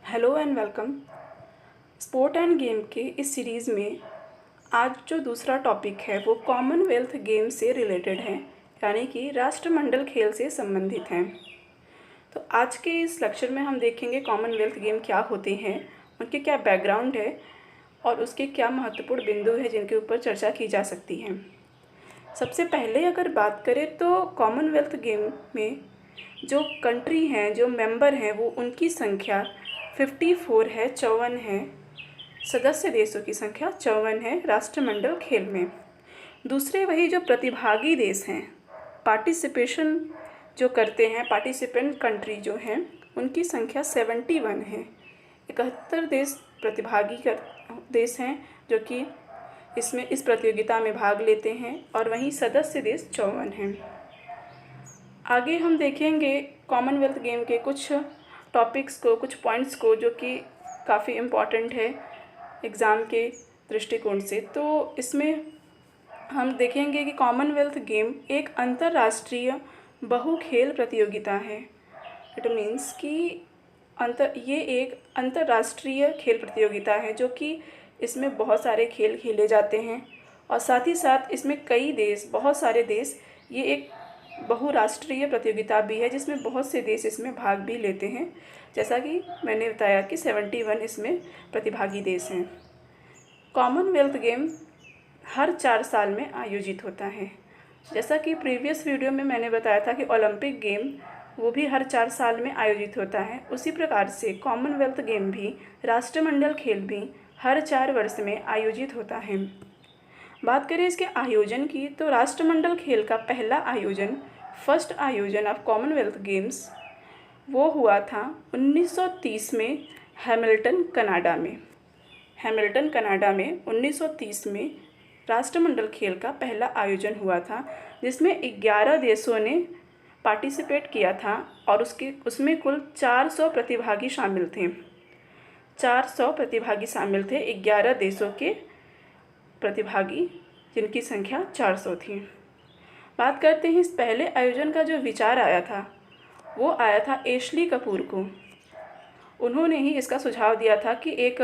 Hello and welcome. Sport end game के इस series में आज जो दूसरा टॉपिक है वो कॉमनवेल्थ गेम से रिलेटेड है, यानी कि राष्ट्रमंडल खेल से संबंधित हैं। तो आज के इस लेक्चर में हम देखेंगे कॉमनवेल्थ गेम क्या होते हैं, उनके क्या बैकग्राउंड है और उसके क्या महत्वपूर्ण बिंदु हैं जिनके ऊपर चर्चा की जा सकती है। सबसे पहले अगर बात करें तो कॉमनवेल्थ गेम में जो कंट्री हैं, जो मेंबर हैं, वो उनकी संख्या 54 है, 54 है। सदस्य देशों की संख्या 54 है राष्ट्रमंडल खेल में। दूसरे वही जो प्रतिभागी देश हैं, पार्टिसिपेशन जो करते हैं, पार्टिसिपेंट कंट्री जो हैं, उनकी संख्या 71 है। 71 देश प्रतिभागी देश हैं जो कि इस प्रतियोगिता में भाग लेते हैं, और वहीं सदस्य देश 54 हैं। आगे हम देखेंगे कॉमनवेल्थ गेम के कुछ टॉपिक्स को, कुछ पॉइंट्स को, जो कि काफ़ी इम्पॉर्टेंट है एग्ज़ाम के दृष्टिकोण से। तो इसमें हम देखेंगे कि कॉमनवेल्थ गेम एक अंतर्राष्ट्रीय बहुखेल प्रतियोगिता है। इट मीन्स कि ये एक अंतर्राष्ट्रीय खेल प्रतियोगिता है जो कि इसमें बहुत सारे खेल खेले जाते हैं, और साथ ही साथ इसमें कई देश, बहुत सारे देश, ये एक बहुराष्ट्रीय प्रतियोगिता भी है जिसमें बहुत से देश इसमें भाग भी लेते हैं। जैसा कि मैंने बताया कि 71 इसमें प्रतिभागी देश हैं। कॉमनवेल्थ गेम हर 4 साल में आयोजित होता है। जैसा कि प्रीवियस वीडियो में मैंने बताया था कि ओलंपिक गेम वो भी हर 4 साल में आयोजित होता है, उसी प्रकार से कॉमनवेल्थ गेम भी, राष्ट्रमंडल खेल भी हर 4 वर्ष में आयोजित होता है। बात करें इसके आयोजन की, तो राष्ट्रमंडल खेल का पहला आयोजन, फर्स्ट आयोजन ऑफ कॉमनवेल्थ गेम्स, वो हुआ था 1930 में हैमिल्टन कनाडा में। हैमिल्टन कनाडा में 1930 में राष्ट्रमंडल खेल का पहला आयोजन हुआ था, जिसमें 11 देशों ने पार्टिसिपेट किया था, और उसमें कुल 400 प्रतिभागी शामिल थे। 400 प्रतिभागी शामिल थे, 11 देशों के प्रतिभागी, जिनकी संख्या 400 थी। बात करते हैं इस पहले आयोजन का जो विचार आया था, वो आया था एशली कपूर को। उन्होंने ही इसका सुझाव दिया था कि एक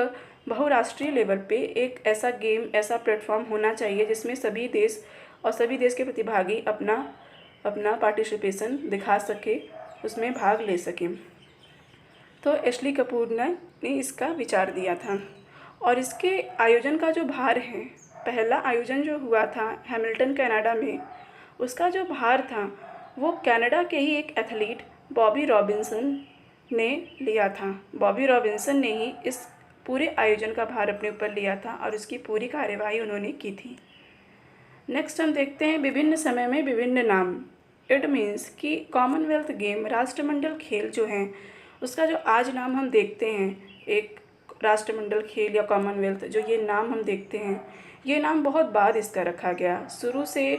बहुराष्ट्रीय लेवल पे एक ऐसा गेम, ऐसा प्लेटफॉर्म होना चाहिए जिसमें सभी देश और सभी देश के प्रतिभागी अपना पार्टिसिपेशन दिखा सके, उसमें भाग ले सकें। तो एशली कपूर ने इसका विचार दिया था, और इसके आयोजन का जो भार है, पहला आयोजन जो हुआ था हैमिल्टन कनाडा में, उसका जो भार था वो कनाडा के ही एक एथलीट बॉबी रॉबिन्सन ने लिया था। बॉबी रॉबिन्सन ने ही इस पूरे आयोजन का भार अपने ऊपर लिया था, और इसकी पूरी कार्यवाही उन्होंने की थी। नेक्स्ट हम देखते हैं विभिन्न समय में विभिन्न नाम। इट मीन्स कि कॉमनवेल्थ गेम, राष्ट्रमंडल खेल जो हैं, उसका जो आज नाम हम देखते हैं, एक राष्ट्रमंडल खेल या कॉमनवेल्थ, जो ये नाम हम देखते हैं, ये नाम बहुत बाद इसका रखा गया। शुरू से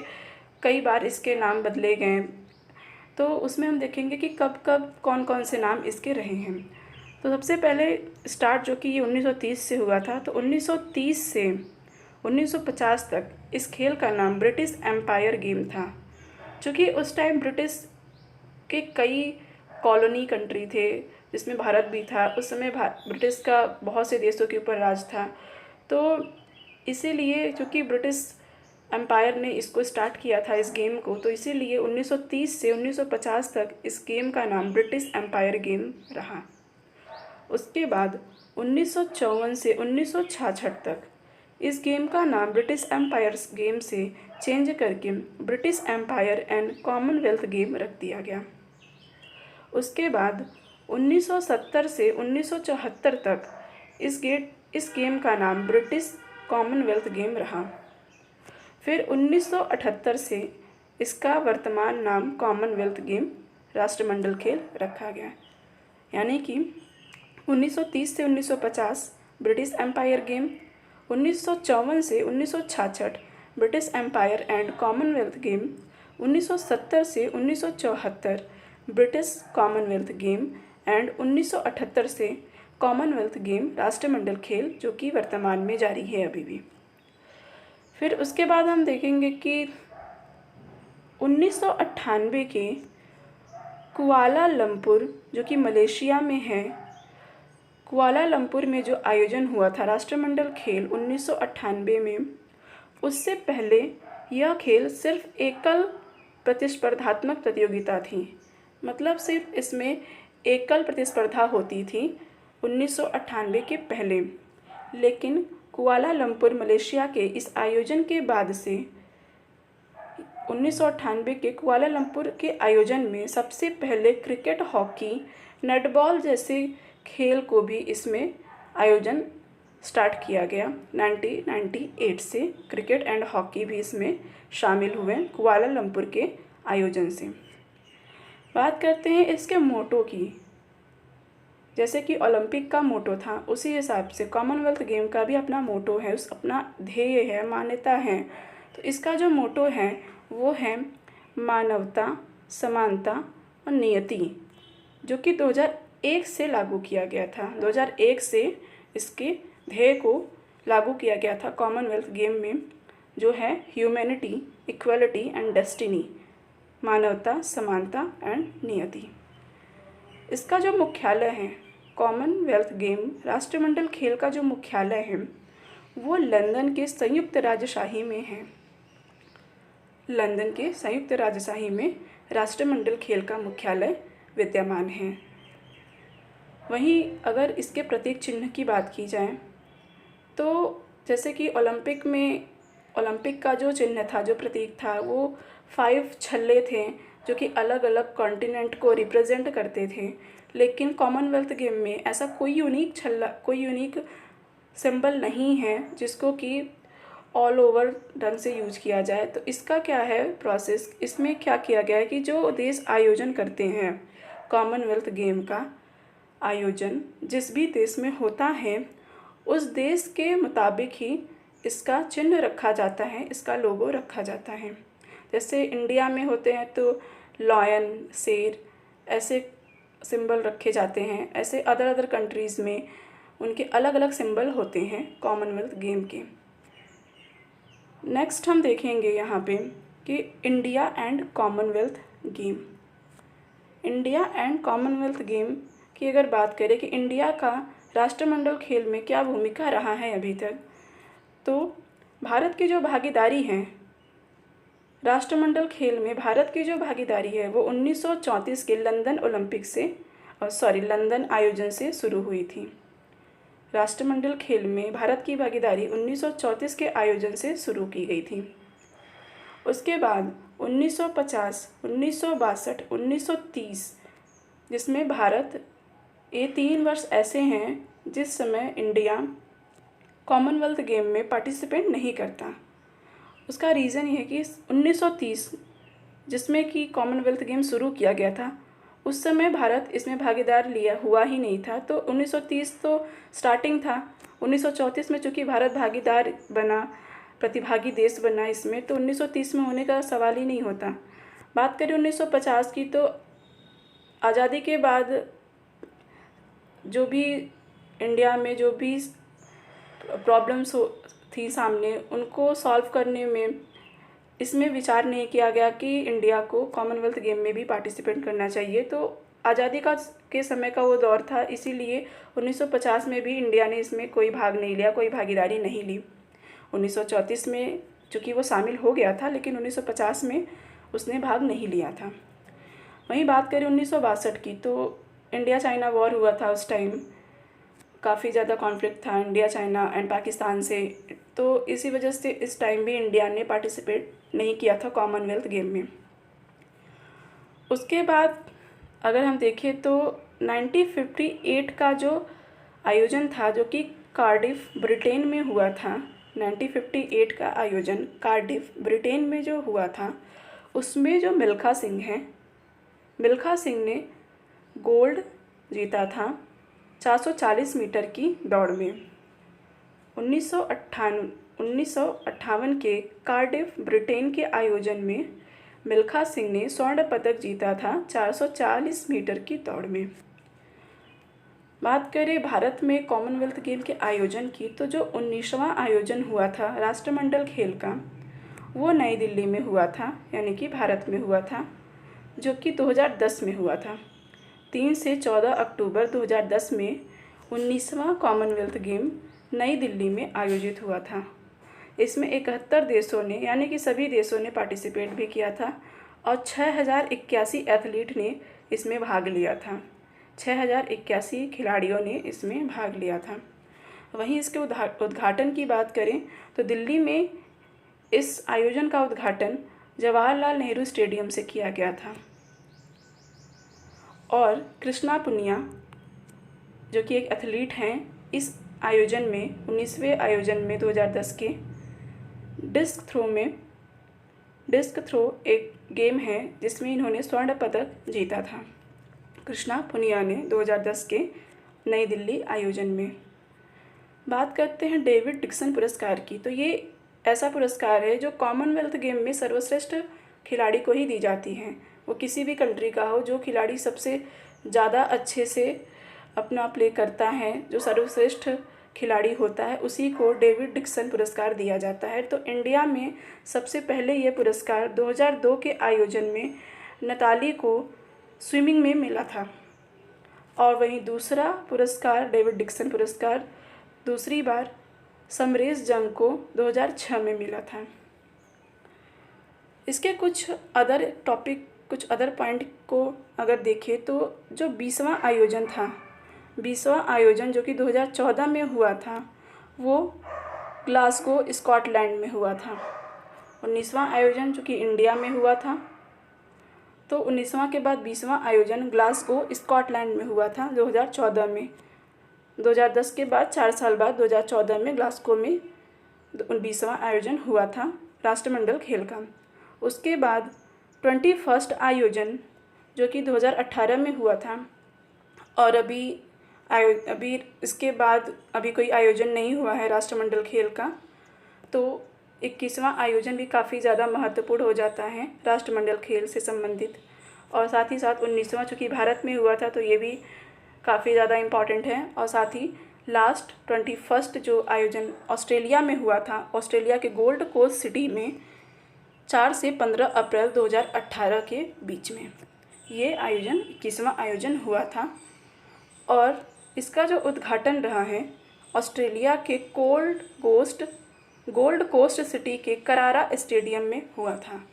कई बार इसके नाम बदले गए, तो उसमें हम देखेंगे कि कब कब कौन कौन से नाम इसके रहे हैं। तो सबसे पहले स्टार्ट जो कि ये 1930 से हुआ था, तो 1930 से 1950 तक इस खेल का नाम ब्रिटिश एम्पायर गेम था। चूँकि उस टाइम ब्रिटिश के कई कॉलोनी कंट्री थे, जिसमें भारत भी था। उस समय ब्रिटिश का बहुत से देशों के ऊपर राज था, तो इसीलिए चूँकि ब्रिटिश एम्पायर ने इसको स्टार्ट किया था, इस गेम को, तो इसीलिए 1930 से 1950 तक इस गेम का नाम ब्रिटिश एम्पायर गेम रहा। उसके बाद 1954 से 1966 तक इस गेम का नाम ब्रिटिश एम्पायर्स गेम से चेंज करके British empire and Commonwealth game रख दिया गया। उसके बाद 1970 से 1974 तक इस गेम का नाम ब्रिटिश कॉमनवेल्थ गेम रहा। फिर 1978 से इसका वर्तमान नाम कॉमनवेल्थ गेम, राष्ट्रमंडल खेल रखा गया। यानी कि 1930 से 1950 ब्रिटिश एम्पायर गेम, 1954 से 1966 British empire and Commonwealth game, 1970 से 1974 ब्रिटिश कॉमनवेल्थ गेम, एंड 1978 से कॉमनवेल्थ गेम, राष्ट्रमंडल खेल, जो कि वर्तमान में जारी है अभी भी। फिर उसके बाद हम देखेंगे कि 1998 के कुआलालंपुर, जो कि मलेशिया में है, कुआलालंपुर में जो आयोजन हुआ था राष्ट्रमंडल खेल 1998 में, उससे पहले यह खेल सिर्फ एकल प्रतिस्पर्धात्मक प्रतियोगिता थी। मतलब सिर्फ इसमें एकल प्रतिस्पर्धा होती थी 1998 के पहले। लेकिन कुआलालंपुर मलेशिया के इस आयोजन के बाद से 1998 के कुआलालंपुर के आयोजन में सबसे पहले क्रिकेट, हॉकी, नेटबॉल जैसे खेल को भी इसमें आयोजन स्टार्ट किया गया। 1998 से क्रिकेट एंड हॉकी भी इसमें शामिल हुए कुआलालंपुर के आयोजन से। बात करते हैं इसके मोटो की। जैसे कि ओलंपिक का मोटो था, उसी हिसाब से कॉमनवेल्थ गेम का भी अपना मोटो है, उस अपना ध्येय है, मान्यता है। तो इसका जो मोटो है वो है मानवता, समानता और नियति, जो कि 2001 से लागू किया गया था। 2001 से इसके ध्येय को लागू किया गया था कॉमनवेल्थ गेम में, जो है ह्यूमैनिटी, इक्वलिटी एंड डेस्टिनी, मानवता, समानता एंड नियति। इसका जो मुख्यालय है, कॉमनवेल्थ गेम राष्ट्रमंडल खेल का जो मुख्यालय है वो लंदन के संयुक्त राजशाही में है। लंदन के संयुक्त राजशाही में राष्ट्रमंडल खेल का मुख्यालय विद्यमान है। वहीं अगर इसके प्रतीक चिन्ह की बात की जाए तो जैसे कि ओलंपिक का जो चिन्ह था, जो प्रतीक था, वो 5 छल्ले थे जो कि अलग अलग कॉन्टिनेंट को रिप्रेजेंट करते थे। लेकिन कॉमनवेल्थ गेम में ऐसा कोई यूनिक सिंबल नहीं है जिसको कि ऑल ओवर ढंग से यूज किया जाए। तो इसका क्या है प्रोसेस, इसमें क्या किया गया है कि जो देश आयोजन करते हैं कॉमनवेल्थ गेम का आयोजन जिस भी देश में होता है, उस देश के मुताबिक ही इसका चिन्ह रखा जाता है, इसका लोगो रखा जाता है। जैसे इंडिया में होते हैं तो लॉयन, शेर, ऐसे सिंबल रखे जाते हैं। ऐसे अदर कंट्रीज़ में उनके अलग अलग सिंबल होते हैं कॉमनवेल्थ गेम के। नेक्स्ट हम देखेंगे यहाँ पे कि India and Commonwealth game. India and Commonwealth game की अगर बात करें कि इंडिया का राष्ट्रमंडल खेल में क्या भूमिका रहा है अभी तक, तो भारत की जो भागीदारी है राष्ट्रमंडल खेल में, भारत की जो भागीदारी है वो 1934 के लंदन आयोजन से शुरू हुई थी। राष्ट्रमंडल खेल में भारत की भागीदारी 1934 के आयोजन से शुरू की गई थी। उसके बाद 1950, 1962, 1930, जिसमें भारत, ये 3 वर्ष ऐसे हैं जिस समय इंडिया कॉमनवेल्थ गेम में पार्टिसिपेट नहीं करता। उसका रीज़न ये है कि 1930 जिसमें कि कॉमनवेल्थ गेम शुरू किया गया था, उस समय भारत इसमें भागीदार हुआ ही नहीं था। तो 1930 तो स्टार्टिंग था, 1934 में चूँकि भारत भागीदार बना, प्रतिभागी देश बना इसमें, तो 1930 में होने का सवाल ही नहीं होता। बात करें 1950 की, तो आज़ादी के बाद जो भी इंडिया में जो भी प्रॉब्लम्स थी सामने, उनको सॉल्व करने में इसमें विचार नहीं किया गया कि इंडिया को कॉमनवेल्थ गेम में भी पार्टिसिपेट करना चाहिए। तो आज़ादी के समय का वो दौर था, इसीलिए 1950 में भी इंडिया ने इसमें कोई भाग नहीं लिया, कोई भागीदारी नहीं ली। 1934 में चूँकि वो शामिल हो गया था, लेकिन 1950 में उसने भाग नहीं लिया था। वहीं बात करें 1962 की, तो इंडिया चाइना वॉर हुआ था। उस टाइम काफ़ी ज़्यादा कॉन्फ्लिक्ट था इंडिया, चाइना एंड पाकिस्तान से। तो इसी वजह से इस टाइम भी इंडिया ने पार्टिसिपेट नहीं किया था कॉमनवेल्थ गेम में। उसके बाद अगर हम देखें तो 1958 का जो आयोजन था, जो कि कार्डिफ, ब्रिटेन में हुआ था, 1958 का आयोजन कार्डिफ, ब्रिटेन में जो हुआ था, उसमें जो मिल्खा सिंह ने गोल्ड जीता था 440 मीटर की दौड़ में। 1958 के कार्डिफ, ब्रिटेन के आयोजन में मिल्खा सिंह ने स्वर्ण पदक जीता था 440 मीटर की दौड़ में। बात करें भारत में कॉमनवेल्थ गेम के आयोजन की, तो जो 19वां आयोजन हुआ था राष्ट्रमंडल खेल का, वो नई दिल्ली में हुआ था, यानी कि भारत में हुआ था, जो कि 2010 में हुआ था। 3 से 14 अक्टूबर 2010 में 19वां कॉमनवेल्थ गेम नई दिल्ली में आयोजित हुआ था। इसमें 71 देशों ने यानी कि सभी देशों ने पार्टिसिपेट भी किया था और 6081 एथलीट ने इसमें भाग लिया था। 6081 खिलाड़ियों ने इसमें भाग लिया था। वहीं इसके उद्घाटन की बात करें तो दिल्ली में इस आयोजन का उद्घाटन जवाहरलाल नेहरू स्टेडियम से किया गया था और कृष्णा पुनिया जो कि एक एथलीट हैं, इस आयोजन में 19वें आयोजन में 2010 के डिस्क थ्रो एक गेम है जिसमें इन्होंने स्वर्ण पदक जीता था। कृष्णा पुनिया ने 2010 के नई दिल्ली आयोजन में। बात करते हैं डेविड डिक्सन पुरस्कार की, तो ये ऐसा पुरस्कार है जो कॉमनवेल्थ गेम में सर्वश्रेष्ठ खिलाड़ी को ही दी जाती हैं। वो किसी भी कंट्री का हो, जो खिलाड़ी सबसे ज़्यादा अच्छे से अपना प्ले करता है, जो सर्वश्रेष्ठ खिलाड़ी होता है, उसी को डेविड डिक्सन पुरस्कार दिया जाता है। तो इंडिया में सबसे पहले ये पुरस्कार 2002 के आयोजन में नताली को स्विमिंग में मिला था और वहीं दूसरा पुरस्कार डेविड डिक्सन पुरस्कार दूसरी बार समरेश जंग को 2006 में मिला था। इसके कुछ अदर पॉइंट को अगर देखें तो जो 20वां आयोजन था, 20वां आयोजन जो कि 2014 में हुआ था, वो ग्लासगो स्कॉटलैंड में हुआ था। 19वां आयोजन जो कि इंडिया में हुआ था, तो 19वां के बाद 20वां आयोजन ग्लासगो स्कॉटलैंड में हुआ था 2014 में। 2010 के बाद 4 साल बाद 2014 में ग्लासगो में 20वां आयोजन हुआ था राष्ट्रमंडल खेल का। उसके बाद 21वां आयोजन जो कि 2018 में हुआ था और अभी इसके बाद अभी कोई आयोजन नहीं हुआ है राष्ट्रमंडल खेल का। तो 21वां आयोजन भी काफ़ी ज़्यादा महत्वपूर्ण हो जाता है राष्ट्रमंडल खेल से संबंधित। और साथ ही साथ 19वां चूँकि भारत में हुआ था तो ये भी काफ़ी ज़्यादा इम्पॉर्टेंट है। और साथ ही लास्ट 21वां जो आयोजन ऑस्ट्रेलिया में हुआ था, ऑस्ट्रेलिया के गोल्ड कोस्ट सिटी में 4 से 15 अप्रैल 2018 के बीच में ये आयोजन 21वां आयोजन हुआ था। और इसका जो उद्घाटन रहा है ऑस्ट्रेलिया के गोल्ड कोस्ट सिटी के करारा स्टेडियम में हुआ था।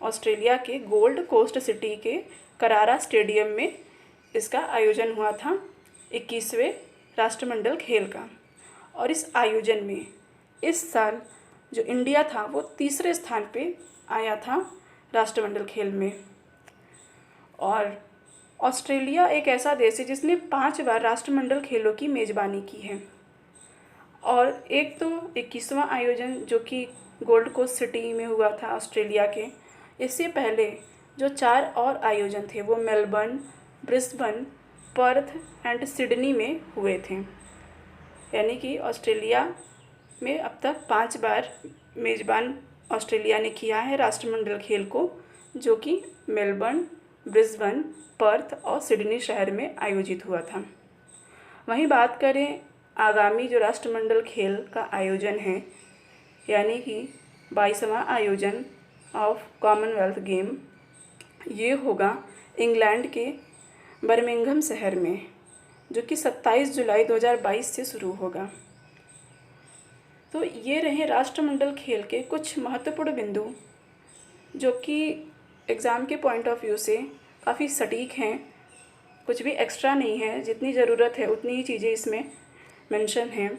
ऑस्ट्रेलिया के गोल्ड कोस्ट सिटी के करारा स्टेडियम में इसका आयोजन हुआ था 21वें राष्ट्रमंडल खेल का। और इस आयोजन में इस साल जो इंडिया था वो तीसरे स्थान पे आया था राष्ट्रमंडल खेल में। और ऑस्ट्रेलिया एक ऐसा देश है जिसने 5 बार राष्ट्रमंडल खेलों की मेज़बानी की है। और एक तो 21वां आयोजन जो कि गोल्ड कोस्ट सिटी में हुआ था ऑस्ट्रेलिया के, इससे पहले जो 4 और आयोजन थे वो Melbourne, Brisbane, Perth and Sydney में हुए थे। यानी कि ऑस्ट्रेलिया में अब तक 5 बार मेज़बान ऑस्ट्रेलिया ने किया है राष्ट्रमंडल खेल को, जो कि मेलबर्न, ब्रिस्बेन, पर्थ और सिडनी शहर में आयोजित हुआ था। वहीं बात करें आगामी जो राष्ट्रमंडल खेल का आयोजन है, यानी कि 22वां आयोजन ऑफ कॉमनवेल्थ गेम, ये होगा इंग्लैंड के बर्मिंघम शहर में, जो कि 27 जुलाई 2022 से शुरू होगा। तो ये रहे राष्ट्रमंडल खेल के कुछ महत्वपूर्ण बिंदु जो कि एग्ज़ाम के पॉइंट ऑफ व्यू से काफ़ी सटीक हैं, कुछ भी एक्स्ट्रा नहीं है, जितनी ज़रूरत है उतनी ही चीज़ें इसमें मेंशन हैं।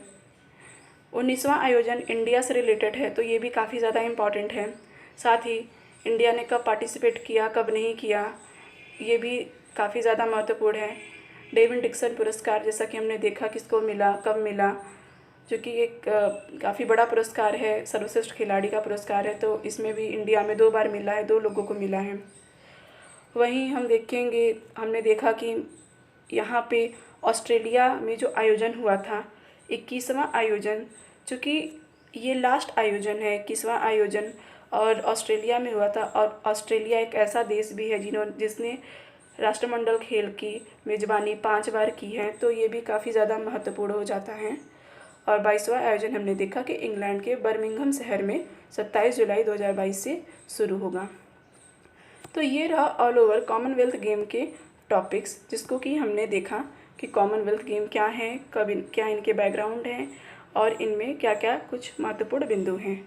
19वां आयोजन इंडिया से रिलेटेड है तो ये भी काफ़ी ज़्यादा इम्पॉर्टेंट है। साथ ही इंडिया ने कब पार्टिसिपेट किया, कब नहीं किया, ये भी काफ़ी ज़्यादा महत्वपूर्ण है। डेविड डिक्सन पुरस्कार जैसा कि हमने देखा किसको मिला, कब मिला, जो कि एक काफ़ी बड़ा पुरस्कार है, सर्वश्रेष्ठ खिलाड़ी का पुरस्कार है, तो इसमें भी इंडिया में 2 बार मिला है, 2 लोगों को मिला है। वहीं हमने देखा कि यहाँ पे ऑस्ट्रेलिया में जो आयोजन हुआ था 21वां आयोजन, चूँकि ये लास्ट आयोजन है 21वां आयोजन और ऑस्ट्रेलिया में हुआ था। और ऑस्ट्रेलिया एक ऐसा देश भी है जिसने राष्ट्रमंडल खेल की मेज़बानी 5 बार की है, तो ये भी काफ़ी ज़्यादा महत्वपूर्ण हो जाता है। और 22वां आयोजन हमने देखा कि इंग्लैंड के बर्मिंघम शहर में 27 जुलाई 2022 से शुरू होगा। तो ये रहा ऑल ओवर कॉमनवेल्थ गेम के टॉपिक्स, जिसको कि हमने देखा कि कॉमनवेल्थ गेम क्या हैं, क्या इनके बैकग्राउंड हैं और इनमें क्या क्या कुछ महत्वपूर्ण बिंदु हैं।